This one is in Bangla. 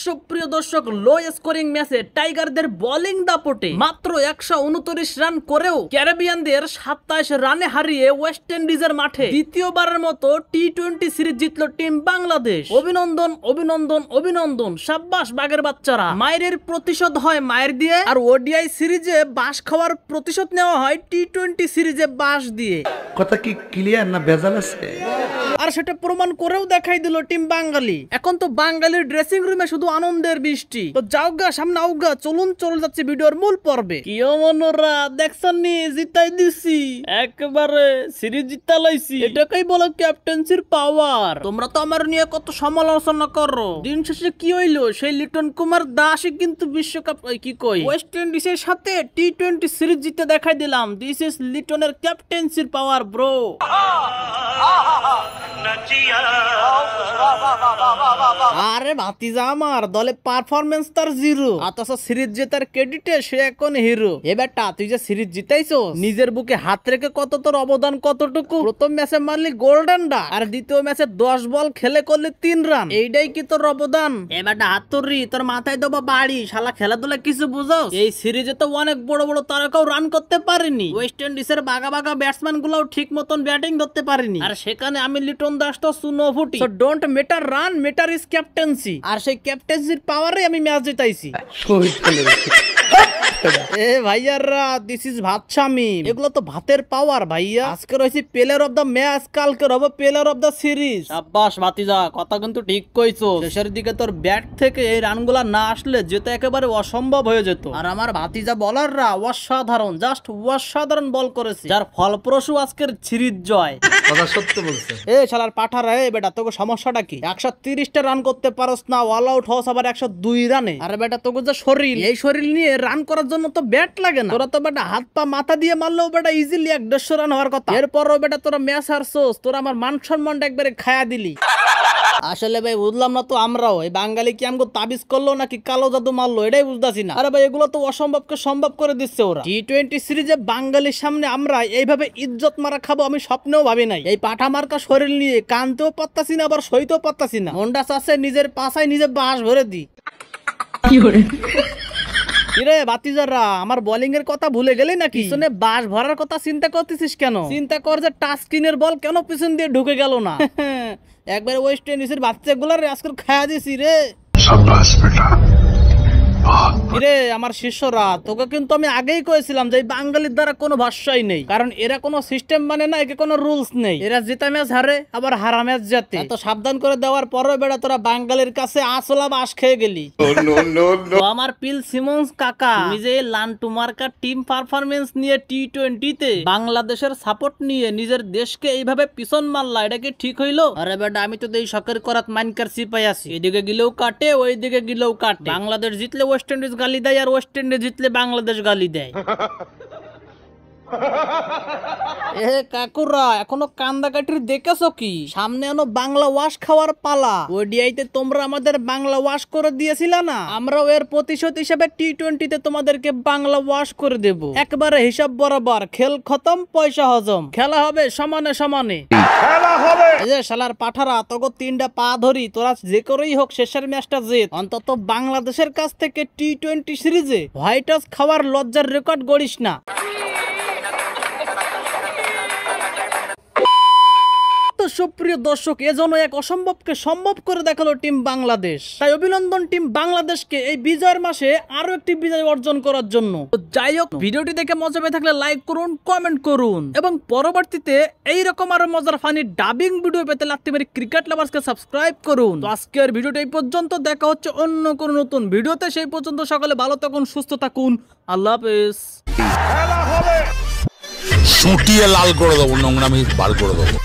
সুপ্রিয় দর্শক, লো স্কোরিং ম্যাচে টাইগারদের বোলিং দাপটে মাত্র 129 রান করেও ক্যারিবিয়ানদের 27 রানে হারিয়ে ওয়েস্ট ইন্ডিজের মাঠে দ্বিতীয়বারের মতো টি-20 সিরিজ জিতল টিম বাংলাদেশ। অভিনন্দন অভিনন্দন অভিনন্দন, সাব্বাস বাঘের বাচ্চারা। মায়ের প্রতিশোধ হয় মায়ের দিয়ে, আর ওডিআই সিরিজে বাঁশ খাওয়ার প্রতিশোধ নেওয়া হয় টি-20 সিরিজে বাঁশ দিয়ে। কথা কি ক্লিয়ার না ভেজাল আছে? আর সেটা প্রমাণ করেও দেখাই দিল টিম বাঙালি। এখন তো বাঙালির ড্রেসিং রুমে শুধু আনন্দের বৃষ্টি। তো যাওগা সামনে আউগা, চলুন চলে যাচ্ছে ভিডিওর মূল পর্বে। কি মনোরা দেখছেন নি, জিতাই দিছি, একেবারে সিরিজ জিতা লাইছি। এটাকেই বলে ক্যাপ্টেন্সির পাওয়ার। তোমরা তো আমার নিয়ে কত সমালোচনা করো, দিন শেষে কি হইলো? সেই লিটন কুমার দাসই কিন্তু বিশ্বকাপ কি কই ওয়েস্ট ইন্ডিজের সাথে টি-20 সিরিজ জিতে দেখাই দিলাম। দিস ইজ লিটনের ক্যাপ্টেন্সির পাওয়ার ব্রো। আরে ভাতিজা আমার দলে পারফরমেন্স তার জিরো, অথচ সিরিজ জেতার ক্রেডিটে সে এখন হিরো। এ বেটা, তুই যে সিরিজ জিতাইছো, নিজের বুকে হাত রেখে কত তোর অবদান কতটুকু? প্রথম ম্যাচে মারলি গোল্ডেন ডা, আর দ্বিতীয় ম্যাচে 10 বল খেলে করলি 3 রান। এইটাই কি তোর অবদান? এ বেটা হাত তোরই, তোর মাথায় দেবো বাড়ি, শালা খেলাধুলা কিছু বুঝো? এই সিরিজে তো অনেক বড় বড় তারকাও রান করতে পারেনি। ওয়েস্ট ইন্ডিজের বাঘা বাঘা ব্যাটসম্যান গুলাও ঠিক মতন ব্যাটিং ধরতে পারেনি, আর সেখানে আমি লিটন দাস তো সুনো ফুটি। So don't matter run, matter is captaincy. আর সেই ক্যাপ্টেন্সির পাওয়ারে আমি ম্যাচ জিতাইছি। এ ভাইয়ারা, দিস ইজ ভাত স্বামী। এগুলো তো ভাতের পাওয়ার ভাইয়া। আজকে রয়েছে প্লেয়ার অফ দা ম্যাচ, কালকে হবে player of the series. Abbas ভাতিজা, কথা কিন্তু ঠিক কইছো। শেষের দিকে তোর ব্যাট থেকে এই রানগুলা না আসলে যেটা একেবারে অসম্ভব হয়ে যেত। আর আমার ভাতিজা বলাররা অসাধারণ, জাস্ট অসাধারণ বল করেছে, যার ফলপ্রসূ আজকের সিরিজ জয়। কথা সত্য বলছে। এ শালার পাঠারা, এ বেটা তোকে সমস্যাটা কি? 130টা রান করতে পারোস না, অল আউট হস আবার 102 রানে। আরে বেটা, তোকে যে শরীর, এই শরীর নিয়ে রান করার জন্য তো ব্যাট লাগে না। তোরা তো বেটা হাত পা মাথা দিয়ে মারলেও বেটা ইজিলি 150 রান হওয়ার কথা। এরপরও বেটা তোরা ম্যাচ হারছোস, তোরা আমার মান সম্মানটা একবারে খায়া দিলি। আসলে ভাই বুঝলাম না তো, আমরাও এই বাঙালি কি আমগো তাবিজ করলো নাকি কালো জাদু মারলো, এটাই বুঝতেছি না। আরে ভাই, এগুলো তো অসম্ভবকে সম্ভব করে দিচ্ছে ওরা। টি-20 সিরিজে বাঙালির সামনে আমরা এইভাবে ইজ্জত মারা খাবো আমি স্বপ্নেও ভাবি নাই। এই পাঠা মার্কা শরীর নিয়ে কানতেও পারতাছি না, আবার সইতেও পারতাছি না। মনটা চাচ্ছে নিজের পাছায় নিজে বাঁশ ভরে দি। কিরে বাতিজাররা, আমার বোলিং এর কথা ভুলে গেলি নাকি? পিছনে বাঁশ ভরার কথা চিন্তা করতেছিস কেন? চিন্তা কর যে টাচ স্ক্রিনের বল কেন পিছন দিয়ে ঢুকে গেল না। একবার ওয়েস্ট ইন্ডিজের বাচ্চাগুলার আজকাল খায়া দিছি রে। সাব্বাস বেটা। কিরে আমার শিষ্যরা, তোকে কিন্তু আমি আগেই কয়েছিলাম যে বাঙালির দ্বারা কোনো ভাষাই নেই, কারণ এরা কোনো সিস্টেম মানে না, একে কোনো রুলস নেই। এরা জিতা ম্যাচ হারে, আবার হারা ম্যাচ জেতে। এত সাবধান করে দেওয়ার পরেও বেটা তোরা বাঙালির কাছে আসলা বাস খেয়ে গেলি। তো আমার পিল সিমন্স কাকা, তুমি যে লান্টু মার্কা টিম পারফরমেন্স নিয়ে টি-20 তে বাংলাদেশের সাপোর্ট নিয়ে নিজের দেশকে এইভাবে পিছন মারলা, এটা কি ঠিক হইলো? আরে বেটা, আমি তো দেই শখের করাত মাইনকার সিপাই আছি। এদিকে গিলেও কাটে, ওইদিকে গিলেও কাটে। বাংলাদেশ জিতলে ওয়েস্ট ইন্ডিজ গালি দেয়, আর ওয়েস্ট ইন্ডিজ জিতলে বাংলাদেশ গালি দেয়। এ কাকুরা, এখনো কান্দাকাটির দেখেছো কি? সামনে এনো বাংলা ওয়াশ খাওয়ার পালা। ওডিআইতে তোমরা আমাদের বাংলা ওয়াশ করে দিয়েছিলা না, আমরাও এর প্রতিশোধ হিসেবে টি-20 তে তোমাদেরকে বাংলা ওয়াশ করে দেব। একবারে হিসাব বরাবর, খেল খতম পয়সা হজম। খেলা হবে সমানে সমানে। এই যে শালার পাঠারা, তোকে 3টা পা ধরি, তোরা যে করেই হোক শেষের ম্যাচটা জিত। অন্তত বাংলাদেশের কাছ থেকে টি-20 সিরিজে হোয়াইট হাউস খাওয়ার লজ্জার রেকর্ড গড়িস না। সুপ্রিয় দর্শক, এজন্য এক অসম্ভবকে সম্ভব করে দেখালো টিম বাংলাদেশ। তাই অভিনন্দন টিম বাংলাদেশকে এই বিজয়ের মাসে আরো একটি বিজয় অর্জন করার জন্য। যাই হোক, ভিডিওটি দেখে মজা পেয়ে থাকলে লাইক করুন, কমেন্ট করুন, এবং পরবর্তীতে এইরকম আরো মজার ফানি ডাবিং ভিডিও পেতে লাত্তিমারি ক্রিকেট লাভার্সকে সাবস্ক্রাইব করুন। তো আজকের ভিডিওটা এই পর্যন্ত, দেখা হচ্ছে অন্য কোনো নতুন ভিডিওতে। সেই পর্যন্ত সকলে ভালো থাকুন, সুস্থ থাকুন, আল্লাহ হাফেজ। সুটিয়ে লাল করে দেবো, নোংরামি বার করে দেবো।